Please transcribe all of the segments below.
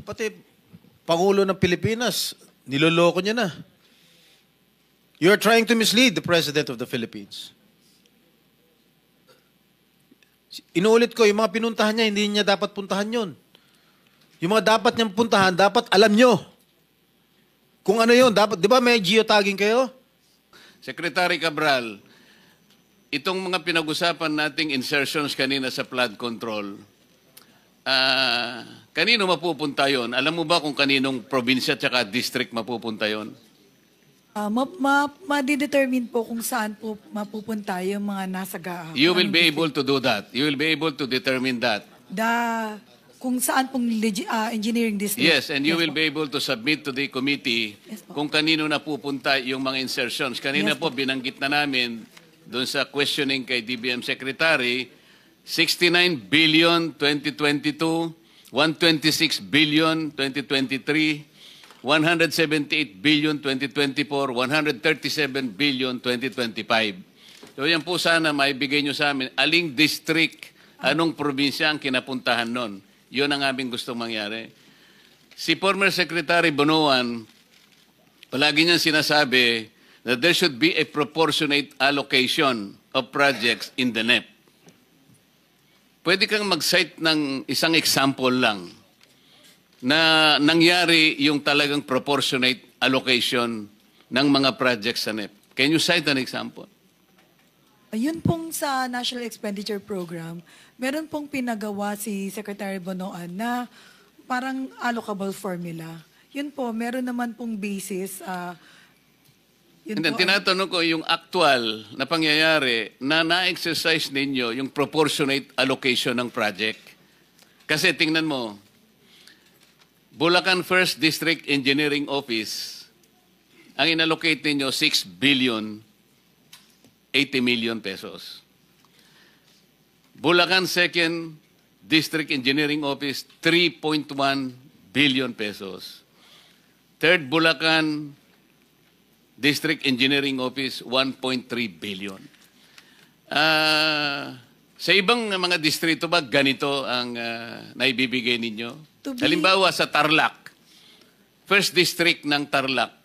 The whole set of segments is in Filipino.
Pati Pangulo ng Pilipinas, niloloko niya na. You're trying to mislead the President of the Philippines. Inuulit ko, yung mga pinuntahan niya, hindi niya dapat puntahan yun. Yung mga dapat niyang puntahan, dapat alam niyo. Kung ano yun, dapat, di ba may geotagging kayo? Secretary Cabral, itong mga pinag-usapan nating insertions kanina sa flood control, kanino mapupunta yon? Alam mo ba kung kaninong probinsya at district mapupunta yon? Ma-determine po kung saan po mapupunta yung mga nasa You will be able to do that. You will be able to determine that. Kung saan pong engineering district. Yes, and you Yes will po. be able to submit to the committee Yes po. kung kanino napupunta yung mga insertions. Kanina Yes po, po. binanggit na namin doon sa questioning kay DBM Secretary, 69 billion 2022, 126 billion 2023, 178 billion 2024, 137 billion 2025. So yan po sana maibigay nyo sa amin, aling district, anong probinsya ang kinapuntahan nun. Yun ang aming gusto mangyari. Si former Secretary Bonoan, palagi niyang sinasabi that there should be a proportionate allocation of projects in the NEP. Pwede kang mag-cite ng isang example lang na nangyari yung talagang proportionate allocation ng mga projects sa NEP. Can you cite an example? Yun pong sa National Expenditure Program, meron pong pinagawa si Secretary Bonoan na parang allocable formula. Yun po, meron naman pong basis. And then, tinatanong ko yung actual na pangyayari na na-exercise ninyo yung proportionate allocation ng project. Kasi tingnan mo, Bulacan First District Engineering Office, ang inallocate ninyo 6 billion 80 million pesos. Bulacan Second District Engineering Office, 3.1 billion pesos. Third Bulacan District Engineering Office, 1.3 billion. Sa ibang mga distrito ba, ganito ang naibibigay ninyo? Halimbawa sa Tarlac, First District ng Tarlac,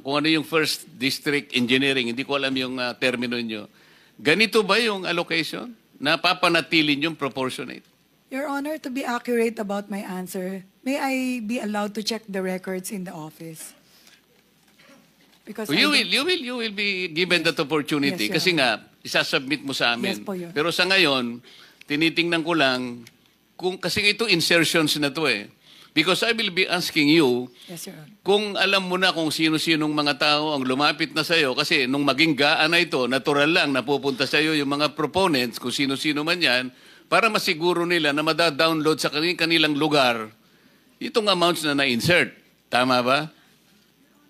kung ano yung First District Engineering, hindi ko alam yung termino nyo. Ganito ba yung allocation? Napapanatilin yung proportionate? Your Honor, to be accurate about my answer, may I be allowed to check the records in the office? Because You will be given that opportunity. Yes, kasi Your nga, isasubmit mo sa amin. Yes po, Your Honor. Pero sa ngayon, tinitingnan ko lang, kasi ito insertions na to eh. Because I will be asking you, Yes, Your Honor. kung alam mo na kung sino-sinong mga tao ang lumapit na sa'yo, kasi nung maging gaan na ito, natural lang napupunta sa'yo yung mga proponents, kung sino-sino man yan, para masiguro nila na madadownload sa kanilang lugar itong amounts na na-insert. Tama ba?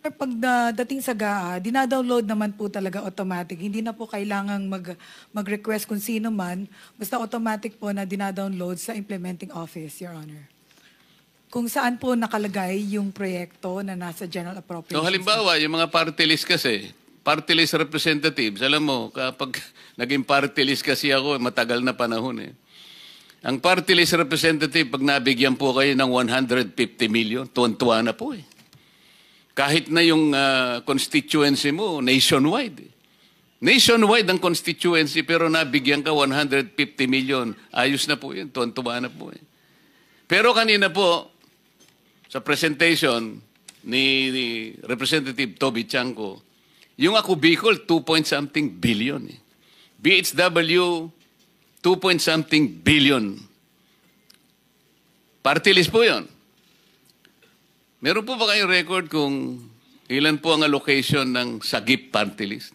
Pagdating sa GAA, dinadownload naman po talaga automatic. Hindi na po kailangang mag-request kung sino man. Basta automatic po na dinadownload sa implementing office, Your Honor. Kung saan po nakalagay yung proyekto na nasa General Appropriations. So halimbawa, yung mga party list kasi, party list representatives, alam mo, kapag naging party list kasi ako, matagal na panahon eh. Ang party list representative, pag nabigyan po kayo ng 150 million, tuwan-tuwa na po eh. Kahit na yung constituency mo, nationwide eh. Nationwide ang constituency, pero nabigyan ka 150 million, ayos na po yun, tuwan-tuwa na po eh. Pero kanina po, sa presentation ni Representative Toby Chanco, yung ako Bicol, 2-point-something billion. Eh. BHW, 2-point-something billion. Party list po yun. Meron po ba kayong record kung ilan po ang allocation ng Sagip party list?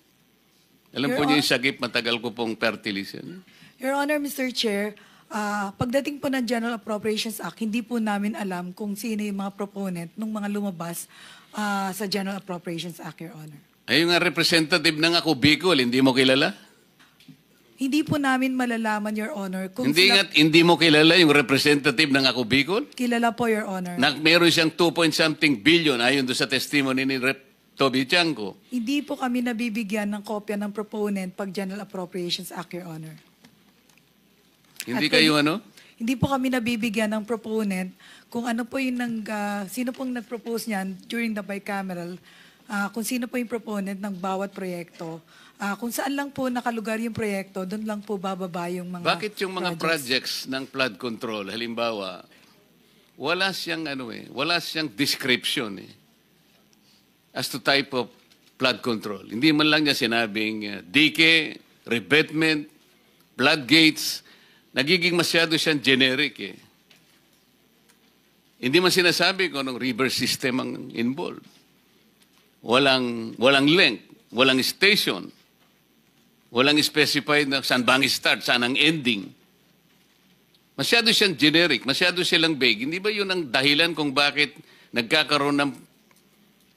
Alam po niyo yung Sagip, matagal ko pong party list yan. Your Honor, Mr. Chair, pagdating po ng General Appropriations Act, hindi po namin alam kung sino yung mga proponent ng mga lumabas sa General Appropriations Act, Your Honor. Ay, yung representative ng ako Bicol, hindi mo kilala? Hindi po namin malalaman, Your Honor. Kung Hindi mo kilala yung representative ng ako Bicol? Kilala po, Your Honor. Meron siyang 2-point-something billion ayon doon sa testimony ni Rep. Toby Chanco. Hindi po kami nabibigyan ng kopya ng proponent pag General Appropriations Act, Your Honor. Hindi kayo ano? hindi po kami nabibigyan ng proponent kung ano po yung sino pong nag-propose niyan during the bicameral, kung sino po yung proponent ng bawat proyekto. Kung saan lang po nakalugar yung proyekto, doon lang po bababa yung mga Bakit yung mga projects ng flood control, halimbawa, wala siyang description as to type of flood control. Hindi man lang niya sinabing dike, revetment, floodgates, nagiging masyado siyang generic Hindi man sinasabi kung anong river system ang involved. Walang length, walang station, walang specified na saan bang start, saan ang ending. Masyado siyang generic, masyado silang vague. Hindi ba yun ang dahilan kung bakit nagkakaroon ng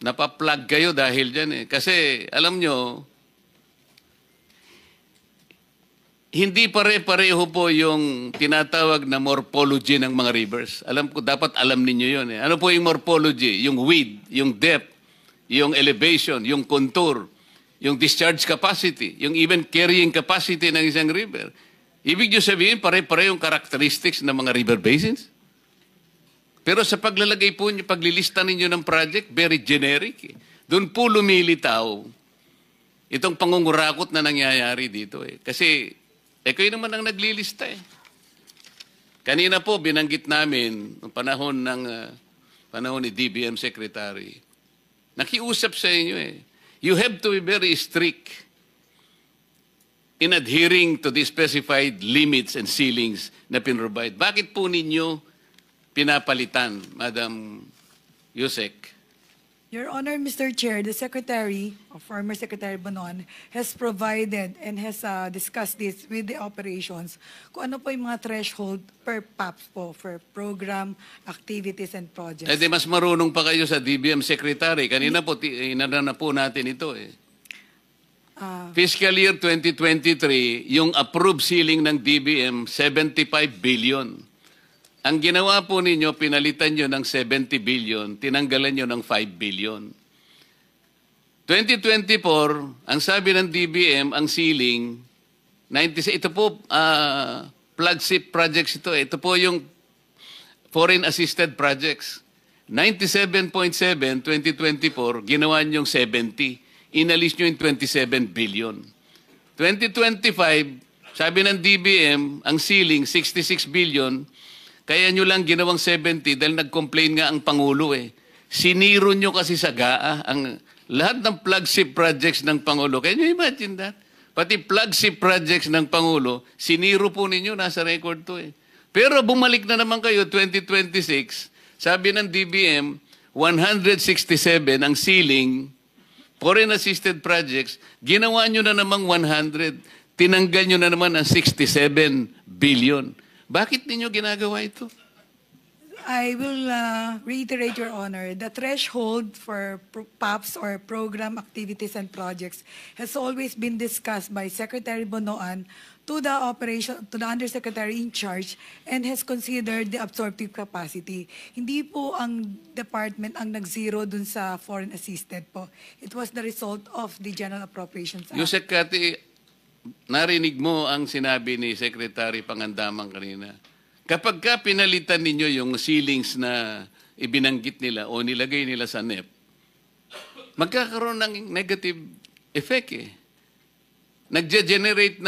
napaplug kayo dahil dyan Kasi alam nyo, hindi pare-pareho po yung tinatawag na morphology ng mga rivers. Alam ko, dapat alam ninyo yun Ano po yung morphology? Yung width, yung depth, yung elevation, yung contour, yung discharge capacity, yung even carrying capacity ng isang river. Ibig nyo sabihin, pare-pareho yung characteristics ng mga river basins. Pero sa paglalagay po nyo, paglilista ninyo ng project, very generic Doon po lumilitaw itong pangungurakot na nangyayari dito Kasi, kayo naman ang naglilista Kanina po, binanggit namin, noong panahon ni DBM Secretary, nakiusap sa inyo You have to be very strict in adhering to the specified limits and ceilings na pinrovide. Bakit po ninyo pinapalitan, Madam Yusek? Your Honor, Mr. Chair, the Secretary, or former Secretary Bonon, has provided and has discussed this with the operations kung ano po yung mga threshold per PAPS po for program, activities, and projects. Di mas marunong pa kayo sa DBM Secretary. Kanina po, inana na po natin ito Fiscal year 2023, yung approved ceiling ng DBM, 75 billion. Ang ginawa po ninyo, pinalitan nyo ng 70 billion, tinanggalan nyo ng 5 billion. 2024, ang sabi ng DBM, ang ceiling, 96, ito po, flagship projects ito. Ito po yung foreign assisted projects. 97.7, 2024, ginawa nyo yung 70. Inalis nyo yung 27 billion. 2025, sabi ng DBM, ang ceiling, 66 billion, kaya nyo lang ginawang 70 dahil nag-complain nga ang Pangulo Siniro nyo kasi sa GAA ang lahat ng flagship projects ng Pangulo. Can you imagine that? Pati flagship projects ng Pangulo, siniro po ninyo, nasa record to Pero bumalik na naman kayo, 2026, sabi ng DBM, 167 ang ceiling, foreign assisted projects, ginawa nyo na namang 100, tinanggal nyo na naman ang 67 billion. Bakit ninyo ginagawa ito? I will reiterate, Your Honor, the threshold for PAPs or program activities and projects has always been discussed by Secretary Bonoan to the Undersecretary in charge and has considered the absorptive capacity. Hindi po ang department ang nag-zero dun sa foreign assisted po. It was the result of the General Appropriations Act. Yusek Kati, narinig mo ang sinabi ni Secretary Pangandaman kanina. Kapag pinalitan ninyo yung ceilings na ibinanggit nila o nilagay nila sa NEP, magkakaroon ng negative effect Nagge-generate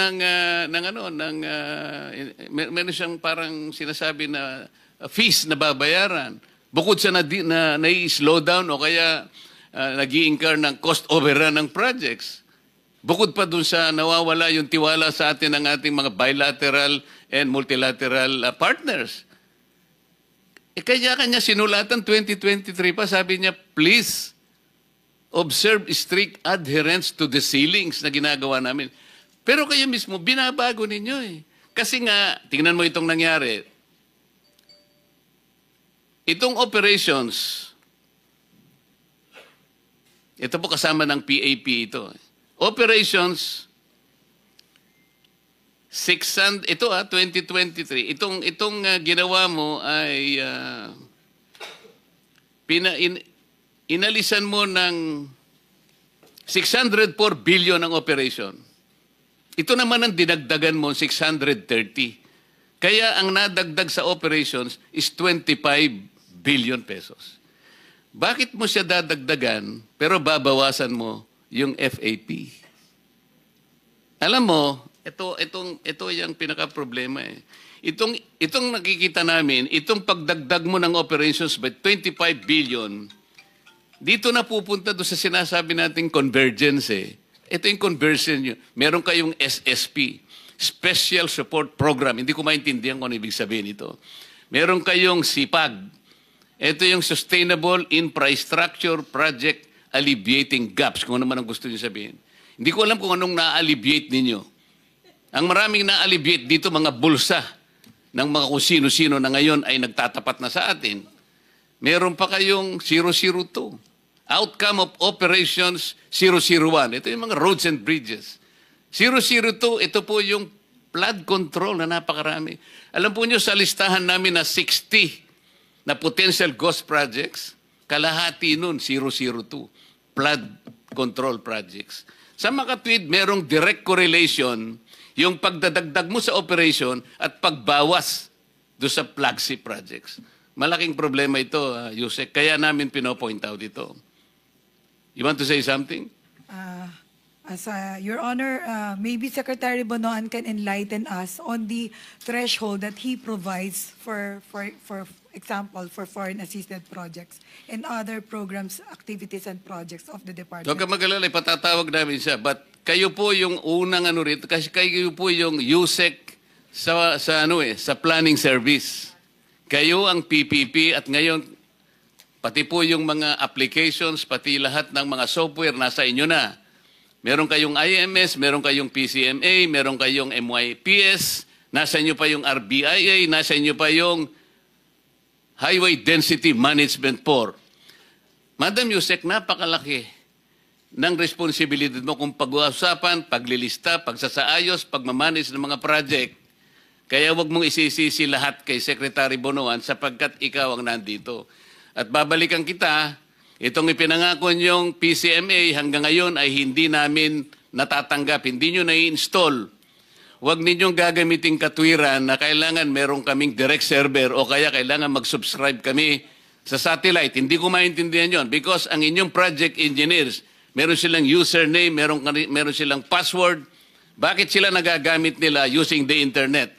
meron siyang parang sinasabi na fees na babayaran. Bukod sa nai-slow down o kaya nag-i-incur ng cost overrun ng projects. Bukod pa dun sa nawawala yung tiwala sa atin ng ating mga bilateral and multilateral partners. Kanya-kanya sinulatan 2023 pa, sabi niya, please observe strict adherence to the ceilings na ginagawa namin. Pero kayo mismo, binabago ninyo Kasi nga, tingnan mo itong nangyari. Itong operations, ito po kasama ng PAP ito. Operations, 2023. Itong ginawa mo ay inalisan mo ng 604 billion ang operation. Ito naman ang dinagdagan mo, 630. Kaya ang nadagdag sa operations is 25 billion pesos. Bakit mo siya dadagdagan pero babawasan mo yung FAP? Alam mo, ito yung pinaka-problema eh. Itong nakikita namin, itong pagdagdag mo ng operations by 25 billion, dito na pupunta doon sa sinasabi nating convergence eh. Ito yung conversion nyo. Meron kayong SSP, Special Support Program. Hindi ko maintindihan kung ano ibig sabihin ito. Meron kayong SIPAG. Ito yung Sustainable Infrastructure Project Alleviating Gaps, kung ano man ang gusto niyo sabihin. Hindi ko alam kung anong na-alleviate ninyo. Ang maraming na-alleviate dito, mga bulsa ng mga kung sino-sino na ngayon ay nagtatapat na sa atin. Meron pa kayong 002. Outcome of Operations 001. Ito yung mga roads and bridges. 002, ito po yung flood control na napakarami. Alam po nyo, sa listahan namin na 60 na potential ghost projects, kalahati nun, 002, flood control projects. Sa makatwid, merong direct correlation yung pagdadagdag mo sa operation at pagbawas do sa flagship projects. Malaking problema ito, Yusek. Kaya namin pinopoint out ito. You want to say something? Your Honor, maybe Secretary Bonoan can enlighten us on the threshold that he provides for example, for foreign assisted projects and other programs, activities, and projects of the department. Huwag ka mag-alala, patatawag namin siya. But kayo po yung unang rito, kasi kayo po yung USEC sa planning service. Kayo ang PPP at ngayon, pati po yung mga applications, pati lahat ng mga software nasa inyo na. Meron kayong IMS, meron kayong PCMA, meron kayong MYPS, nasa inyo pa yung RBIA, nasa inyo pa yung Highway Density Management 4. Madam Yusek, napakalaki ng responsibilidad mo kung pag-uusapan, paglilista, pagsasaayos, pagmamanage ng mga project. Kaya wag mong isisisi lahat kay Secretary Bonoan sapagkat ikaw ang nandito. At babalikan kita, itong ipinangako niyong PCMA hanggang ngayon ay hindi namin natatanggap, hindi nyo na-install. Huwag ninyong gagamitin katwiran na kailangan meron kaming direct server o kaya kailangan mag-subscribe kami sa satellite. Hindi ko maintindihan yon because ang inyong project engineers, meron silang username, meron silang password. Bakit sila nagagamit nila using the internet?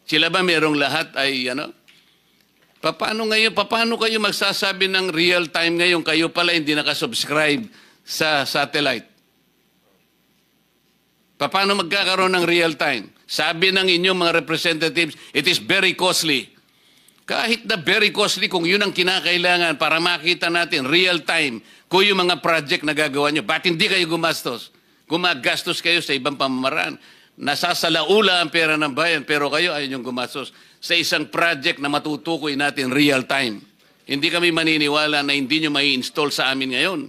Sila ba merong lahat ay Paano kayo magsasabi ng real time ngayon? Kayo pala hindi nakasubscribe sa satellite. Paano magkakaroon ng real time? Sabi ng inyong mga representatives, it is very costly. Kahit na very costly, kung yun ang kinakailangan para makita natin real time kung yung mga project na gagawa nyo, ba't hindi kayo gumastos? Gumagastos kayo sa ibang pamamaraan. Nasasalaula ang pera ng bayan, pero kayo ayaw niyong gumastos sa isang project na matutukoy natin real time. Hindi kami maniniwala na hindi nyo mai-install sa amin ngayon.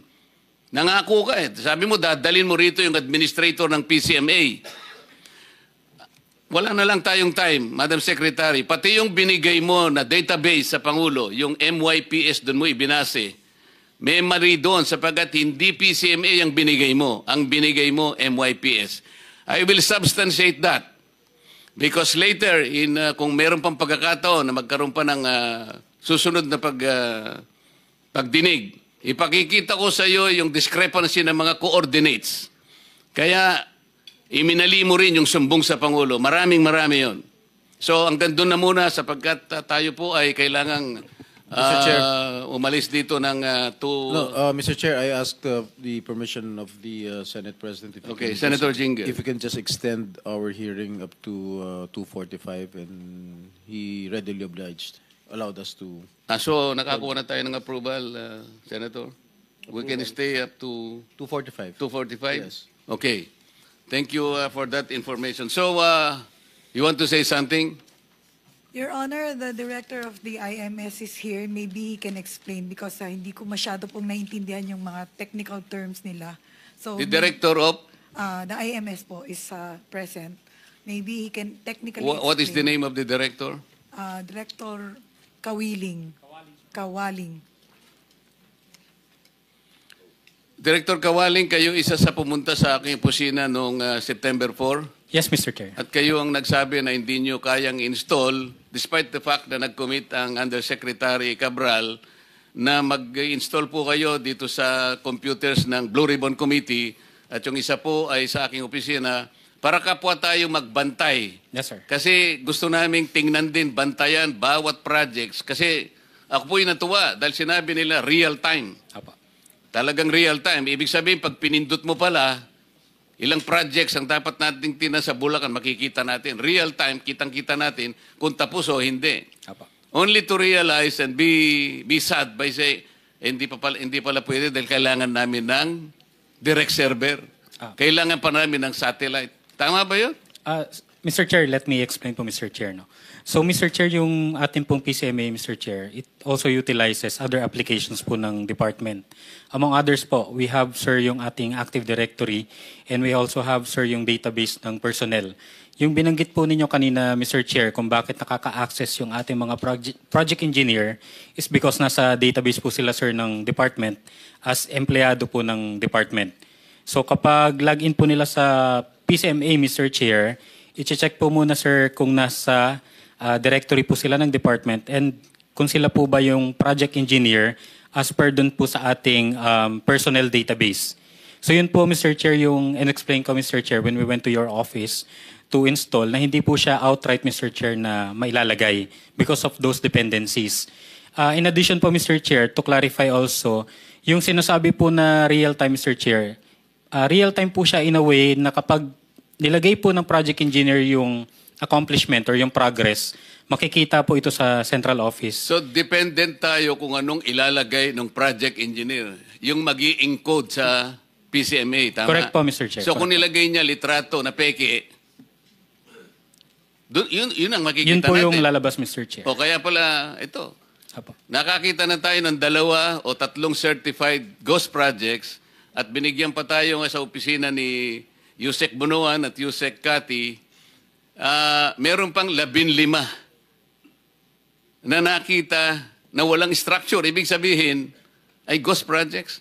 Nangako ka eh. Sabi mo, dadalhin mo rito yung administrator ng PCMA. Wala na lang tayong time, Madam Secretary. Pati yung binigay mo na database sa Pangulo, yung MYPS, doon mo ibinase. May mali doon sapagkat hindi PCMA ang binigay mo. Ang binigay mo, MYPS. I will substantiate that. Because later, kung meron pang pagkakataon na magkaroon pa ng susunod na pagdinig, ipakikita ko sa iyo yung discrepancy ng mga coordinates. Kaya, iminali mo rin yung sumbong sa Pangulo. Marami yon. So, hanggang doon na muna sapagkat tayo po ay kailangang Mr. Chair. Umalis dito ng Mr. Chair, I asked the permission of the Senate President. Okay, Senator Jinggoy. If we can just extend our hearing up to 2:45, and he readily obliged, allowed us to. So, nakakuha na tayo ng approval, Senator? We can stay up to 2:45. 2:45? Yes. Okay. Thank you for that information. So, you want to say something? Your Honor, the director of the IMS is here. Maybe he can explain because hindi ko masyado pong naintindihan yung mga technical terms nila. So The director of? the IMS po is present. Maybe he can technically What is the explain. name of the director? Director Kawaling. Director Kawaling, kayo isa sa pumunta sa aking opisina noong September 4. Yes, Mr. Chair. At kayo ang nagsabi na hindi nyo kayang install despite the fact na nag-commit ang Undersecretary Cabral na mag-install po kayo dito sa computers ng Blue Ribbon Committee at yung isa po ay sa aking opisina para kapwa tayo magbantay. Yes, sir. Kasi gusto naming tingnan din, bantayan bawat projects. Kasi ako po'y natuwa dahil sinabi nila real time. Apo. Talagang real time. Ibig sabihin, pag pinindot mo pala, ilang projects ang dapat nating tina sa Bulacan, makikita natin. Real time, kitang-kita natin kung tapos o hindi. Apo. Only to realize and be sad by say, hindi pala pwede dahil kailangan namin ng direct server. Kailangan pa namin ng satellite. Tama ba yun? Mr. Chair, let me explain po, Mr. Chair. No? So, Mr. Chair, yung ating pong PCMA, Mr. Chair, it also utilizes other applications po ng department. Among others po, we have, sir, yung ating Active Directory and we also have, sir, yung database ng personnel. Yung binanggit po ninyo kanina, Mr. Chair, kung bakit nakaka-access yung ating mga project engineer is because nasa database po sila, sir, ng department as empleyado po ng department. So kapag login po nila sa PCMA, Mr. Chair, i-check po muna, sir, kung nasa directory po sila ng department and kung sila po ba yung project engineer as per dun po sa ating personnel database. So yun po, Mr. Chair, yung in-explain ko, Mr. Chair, when we went to your office to install na hindi po siya outright, Mr. Chair, na mailalagay because of those dependencies. In addition po, Mr. Chair, to clarify also, yung sinasabi po na real-time, Mr. Chair, real-time po siya in a way na kapag nilagay po ng project engineer yung accomplishment or yung progress, makikita po ito sa central office. So, dependent tayo kung anong ilalagay ng project engineer. Yung mag-i-encode sa PCMA, tama? Correct po, Mr. Chair. So, kung nilagay niya litrato na peke, yun ang makikita Yun po natin. yung lalabas, Mr. Chair. O kaya pala, ito. Apo. Nakakita na tayo ng 2 o 3 certified ghost projects at binigyan pa tayo nga sa opisina ni Yusek Bunuan at Yusek Kati. Meron pang 15 na nakita na walang structure. Ibig sabihin ay ghost projects.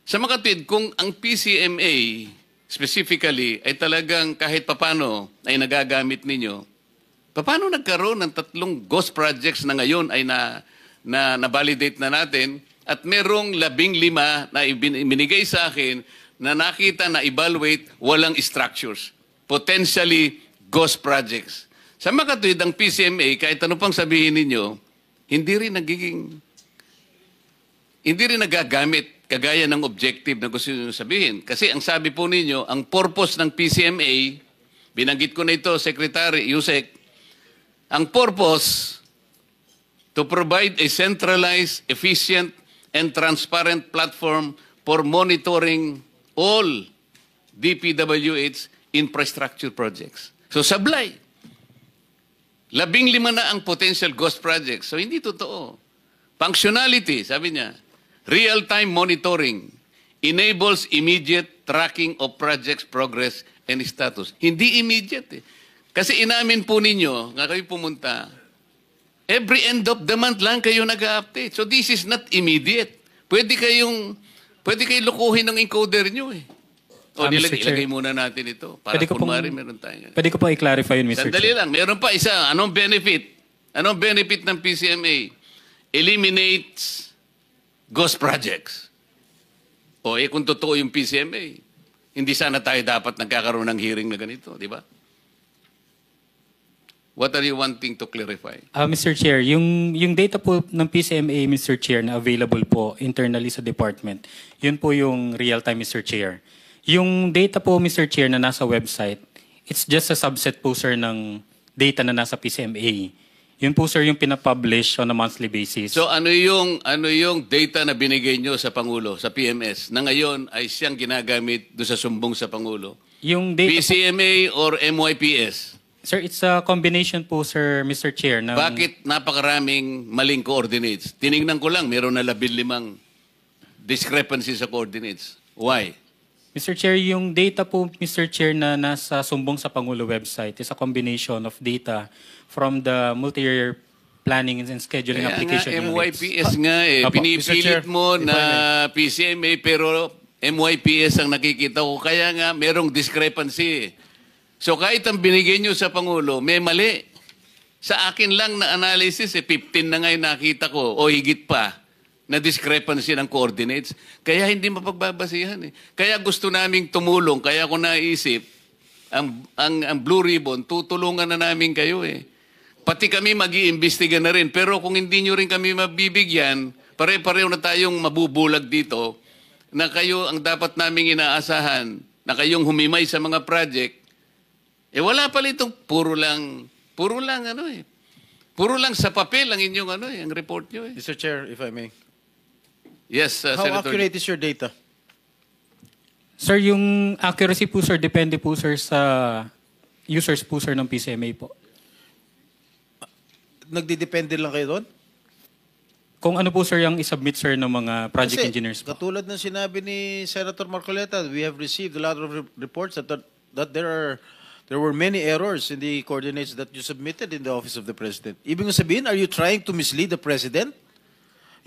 Sa makatwid, kung ang PCMA specifically ay talagang kahit papano ay nagagamit ninyo, paano nagkaroon ng 3 ghost projects na ngayon ay na-validate na natin at merong 15 na ibinigay sa akin na nakita na evaluate walang structures. Potentially ghost projects. Sa makatwid, ang PCMA, kahit ano pang sabihin ninyo, hindi rin nagagamit kagaya ng objective na gusto nyo sabihin. Kasi ang sabi po ninyo, ang purpose ng PCMA, binanggit ko na ito, Secretary Yusek, ang purpose to provide a centralized, efficient, and transparent platform for monitoring all DPWH infrastructure projects. So sablay. 15 na ang potential ghost projects. So hindi totoo. Functionality, sabi niya, real-time monitoring enables immediate tracking of projects' progress and status. Hindi immediate eh. Kasi inamin po ninyo, nga kayo pumunta, every end of the month lang kayo nag-update. So this is not immediate. Pwede kayong lukuhin ng encoder nyo eh. O ilagay muna natin ito. Para kunwari meron tayo. Pwede ko pong i-clarify yun, Mr. Sandali Chair. lang. Meron pa isa. Anong benefit? Anong benefit ng PCMA? Eliminates ghost projects. O kung totoo yung PCMA, hindi sana tayo dapat nagkakaroon ng hearing na ganito, di ba? What are you wanting to clarify? Mr. Chair, yung data po ng PCMA, Mr. Chair, na available po internally sa department, yun po yung real-time, Mr. Chair. Yung data po, Mr. Chair, na nasa website, it's just a subset po, sir, ng data na nasa PCMA. Yun po, sir, yung pinapublish on a monthly basis. So ano yung data na binigay nyo sa Pangulo, sa PMS, na ngayon ay siyang ginagamit doon sa sumbong sa Pangulo? Yung data PCMA or MYPS? Sir, it's a combination po, sir, Mr. Chair. Ng... Bakit napakaraming maling coordinates? Tinignan ko lang, meron na 15 discrepancies sa coordinates. Why? Mr. Chair, yung data po, Mr. Chair, na nasa sumbong sa Pangulo website is a combination of data from the multi-year planning and scheduling application nga, units. MYPS nga eh. Apo, Mr. Pinipilit Chair, mo na PCMA pero MYPS ang nakikita ko. Kaya nga, merong discrepancy. So kahit ang binigay nyo sa Pangulo, may mali. Sa akin lang na analysis, 15 na ngayon nakita ko, o higit pa, na discrepancy ng coordinates. Kaya hindi mapagbabasihan eh. Kaya gusto naming tumulong, kaya ko naisip, ang Blue Ribbon, tutulungan na namin kayo eh. Pati kami mag-iimbestiga na rin. Pero kung hindi nyo rin kami mabibigyan, pare-pareho na tayong mabubulag dito na kayo ang dapat naming inaasahan, na kayong humimay sa mga project, wala pala itong puro lang sa papel ang inyong ang report nyo eh. Mr. Chair, if I may. Yes, How Senator. accurate is your data? Sir, yung accuracy po, sir, depende po, sir, sa users po, sir, ng PCMA po. Nagdidepende lang kayo doon? Kung ano po, sir, yung isubmit, sir, ng mga project Kasi, engineers po. katulad ng sinabi ni Senator Marcoleta, we have received a lot of reports that there were many errors in the coordinates that you submitted in the Office of the President. Ibig sabihin, are you trying to mislead the President?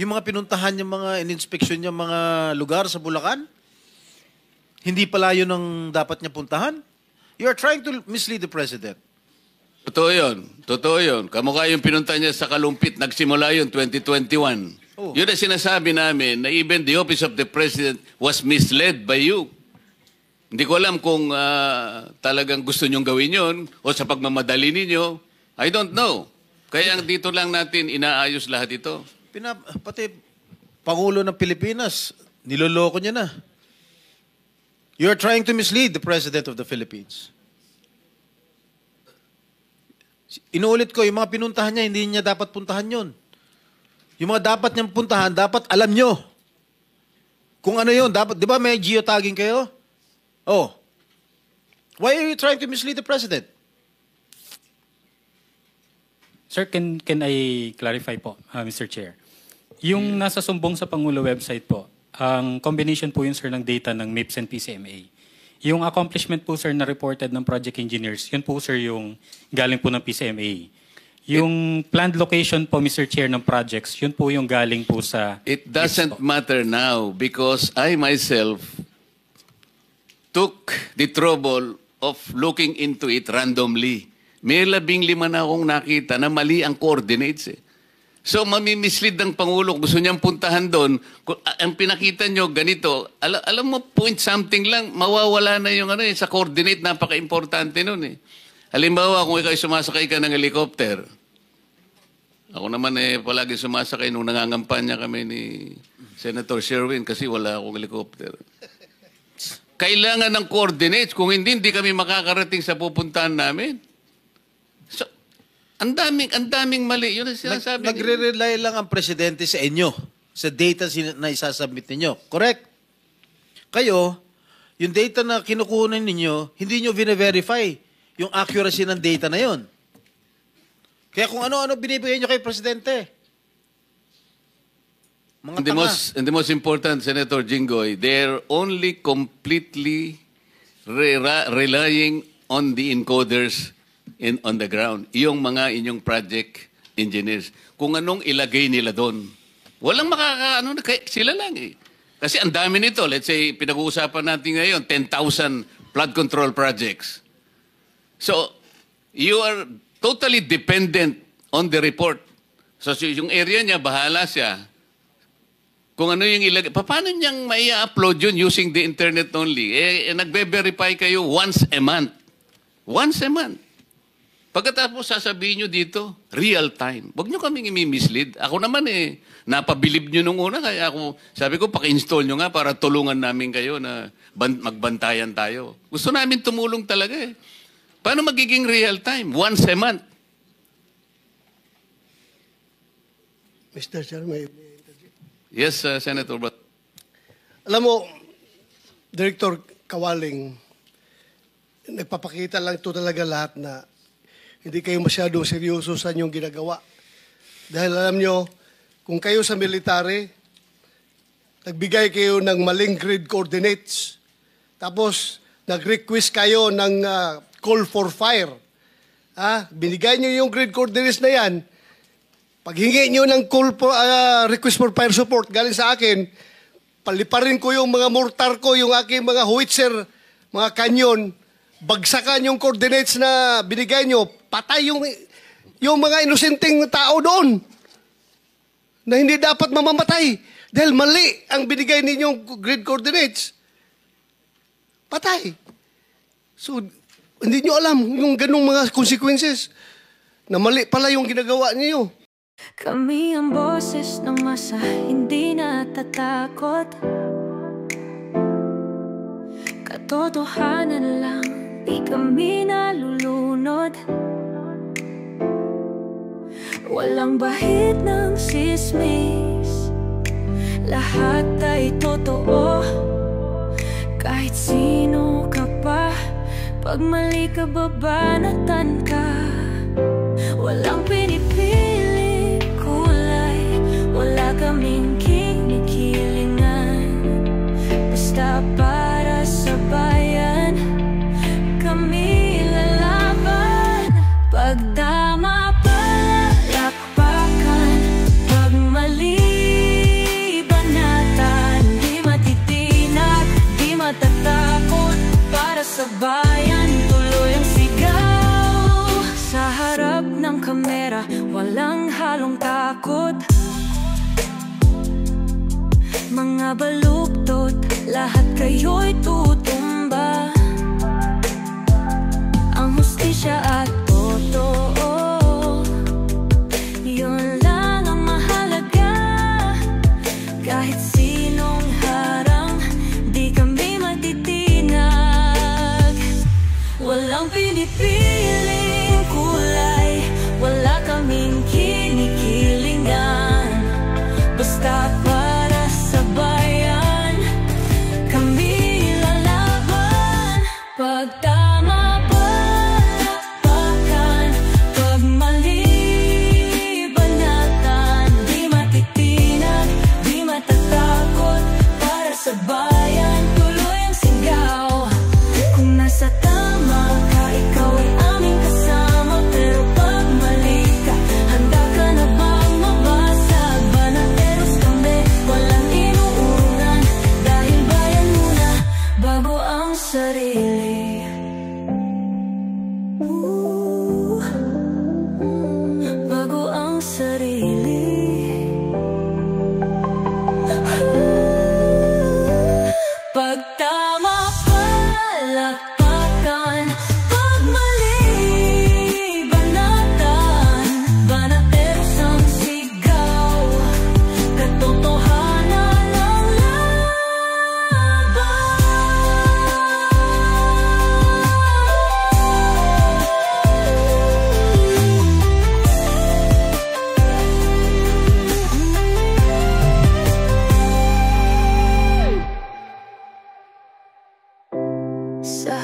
Yung mga pinuntahan yung mga in-inspection yung mga lugar sa Bulacan, hindi pala yun ang dapat niya puntahan? You are trying to mislead the President. Totoo yun. Totoo yun. Kamukha yung pinunta niya sa Kalumpit, nagsimula yun 2021. Oh. Yun ang sinasabi namin na even the Office of the President was misled by you. Hindi ko alam kung talagang gusto nyong gawin yun o sa pagmamadali ninyo. I don't know. Kaya dito lang natin inaayos lahat ito. Pati Pangulo ng Pilipinas, niloloko niya na. You are trying to mislead the President of the Philippines. Inuulit ko, yung mga pinuntahan niya, hindi niya dapat puntahan yun. Yung mga dapat niyang puntahan, dapat alam nyo. Kung ano yun, dapat, di ba may geotagging kayo? Oh. Why are you trying to mislead the President? Sir, can I clarify po, Mr. Chair? Yung nasa sumbong sa Pangulo website po, ang combination po yun, sir, ng data ng MIPS and PCMA. Yung accomplishment po, sir, na reported ng project engineers, yun po, sir, yung galing po ng PCMA. Yung planned location po, Mr. Chair, ng projects, yun po yung galing po sa... It doesn't matter now because I myself took the trouble of looking into it randomly. May 15 na akong nakita na mali ang coordinates eh. So, mamimislead ng Pangulo. Gusto niyang puntahan doon. Ang pinakita niyo, ganito. Alam mo, point something lang, mawawala na yung sa coordinate. Napaka-importante nun eh. Halimbawa, kung ikaw sumasakay ka ng helicopter. Ako naman palagi sumasakay nung nangangampanya kami ni Senator Sherwin kasi wala akong helicopter. Kailangan ng coordinates. Kung hindi kami makakarating sa pupuntahan namin. So, ang daming mali. Yun ang sinasabi. Nagre-rely lang ang Presidente sa inyo, sa data na isasubmit ninyo. Correct? Kayo, yung data na kinukunan ninyo, hindi nyo vina-verify yung accuracy ng data na yon. Kaya kung ano-ano binibigay nyo kay Presidente. Mga And the most important, Senator Jinggoy, they're only completely relying on the encoders on the ground, yung mga inyong project engineers, kung anong ilagay nila doon. Walang sila lang eh. Kasi ang dami nito, let's say, pinag-uusapan natin ngayon, 10,000 flood control projects. So, you are totally dependent on the report. So, yung area niya, bahala siya. Kung ano yung ilagay, paano niyang mai-upload yun using the internet only? Nagbe-verify kayo once a month. Once a month. Pagkatapos sasabihin nyo dito, real time. Huwag nyo kaming imi-mislead. Ako naman napabilib nyo nung una. Kaya ako, sabi ko, paki-install nyo nga para tulungan namin kayo na magbantayan tayo. Gusto namin tumulong talaga eh. Paano magiging real time? Once a month. Mr. Chairman. Yes, Senator. But Alam mo, Director Kawaling, nagpapakita lang ito talaga lahat na hindi kayo masyadong seryoso sa inyong ginagawa. Dahil alam nyo, kung kayo sa military, nagbigay kayo ng maling grid coordinates, tapos nag-request kayo ng call for fire. Binigay nyo yung grid coordinates na yan, paghingi nyo ng call for, request for fire support galing sa akin, paliparin ko yung mga mortar ko, yung aking mga howitzer, mga kanyon, bagsakan yung coordinates na binigay nyo, patay yung mga inosenteng tao doon na hindi dapat mamamatay dahil mali ang binigay ninyong grid coordinates. Patay. So, hindi nyo alam yung ganung mga consequences na mali pala yung ginagawa niyo. Kami ang boses ng masa, hindi natatakot. Katotohanan lang, di kami nalulunod. Walang bahid ng sismis, lahat ay totoo. Kahit sino ka pa, pag mali ka babanatan ka. Walang pinipili kulay, wala kaming kinikilingan. Basta para sa bayan, kami lalaban. Pag tama palakpakan, pag mali banatan. Di matitinag, di matatakot, para sa bayan tuloy ang sigaw. Sa harap ng kamera, walang halong takot. Mga baluktot, lahat kayo'y tutumba. Ang hustisya at totoo, yun lang ang mahalaga. Kahit sinong harang, di kami matitinag. Walang pinipiling kulay, wala kaming kinikilingan. Basta para sa bayan, kami lalaban. Pag tama palakpakan, pag mali banatan. Di matitinag, di matatakot, para sa bayan tuloy ang sigaw. Kung nasa tama ka, ikaw ay aming kasama. Pero pag mali ka, handa ka na bang mabasag? Banateros kami, walang inuurungan. Dahil bayan muna, bago ang sarili. Bago ang sarili. Pag tama palakpakan, pag mali banatan. Banateros ang sigaw, katotohanan ang laban. Sa